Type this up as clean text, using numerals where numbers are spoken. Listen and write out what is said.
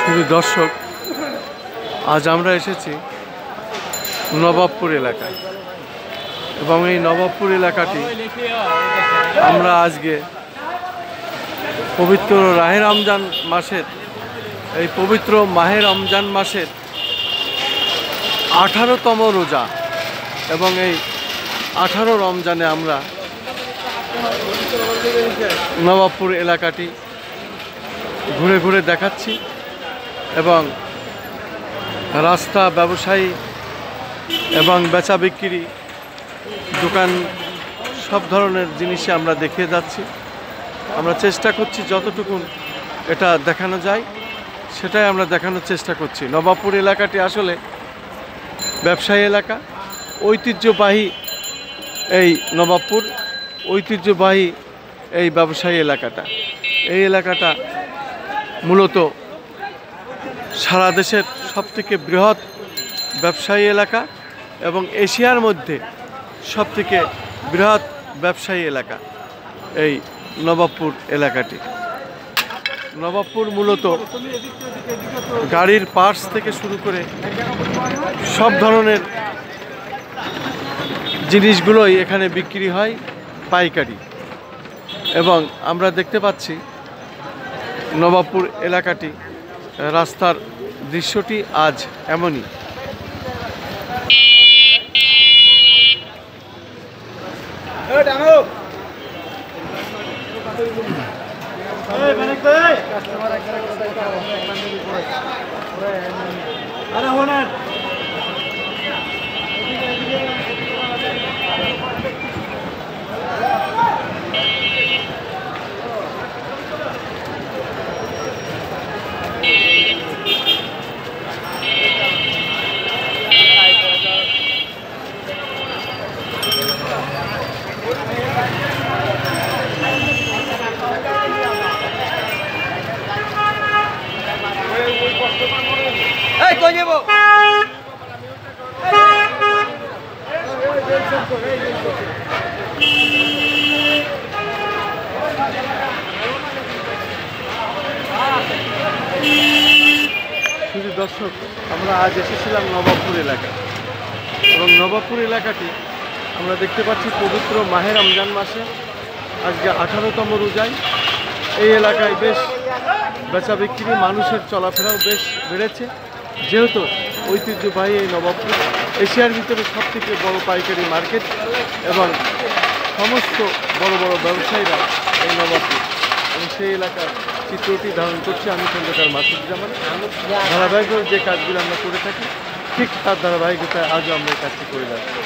শুধু দর্শক, আজ আমরা এসেছি নবাবপুর এলাকায় এবং এই নবাবপুর এলাকাটি আমরা আজকে পবিত্র রাহে রমজান মাসের এই পবিত্র মাহে রমজান মাসের 18তম রোজা এবং এই 18 রমজানে আমরা নবাবপুর এলাকাটি ঘুরে ঘুরে দেখাচ্ছি এবং রাস্তা, ব্যবসায়ী এবং বেচা বিক্রি, দোকান, সব ধরনের জিনিসই আমরা দেখিয়ে যাচ্ছি। আমরা চেষ্টা করছি যতটুকু এটা দেখানো যায় সেটাই আমরা দেখানোর চেষ্টা করছি। নবাবপুর এলাকাটি আসলে ব্যবসায়ী এলাকা, ঐতিহ্যবাহী এই নবাবপুর, ঐতিহ্যবাহী এই ব্যবসায়ী এলাকাটা। এই এলাকাটা মূলত সারা দেশের সবথেকে বৃহৎ ব্যবসায়ী এলাকা এবং এশিয়ার মধ্যে সবথেকে বৃহৎ ব্যবসায়ী এলাকা এই নবাবপুর এলাকাটি। নবাবপুর মূলত গাড়ির পার্টস থেকে শুরু করে সব ধরনের জিনিসগুলোই এখানে বিক্রি হয় পাইকারি। এবং আমরা দেখতে পাচ্ছি নবাবপুর এলাকাটি, রাস্তার দৃশ্যটি আজ এমনই। শুধু দর্শক, আমরা আজ এসেছিলাম নবাবপুর এলাকায় এবং নবাবপুর এলাকাটি আমরা দেখতে পাচ্ছি পবিত্র মাহে রমজান মাসে আজকে 18তম রোজায় এই এলাকায় বেশ বেচা বিক্রি, মানুষের চলাফেরাও বেশ বেড়েছে, যেহেতু ঐতিহ্যবাহী এই নবাবপুর এশিয়ার ভিতরে সবথেকে বড় পাইকারি মার্কেট এবং সমস্ত বড় বড় ব্যবসায়ীরা এই নবাবপুর এবং সেই এলাকার চিত্রটি ধারণ করছি আমি খন্দকার মাসুদুজ্জামান। ধারাবাহিকভাবে যে কাজগুলো আমরা করে থাকি ঠিক তার ধারাবাহিকতায় আজও আমরা এই কাজটি করে যাচ্ছি।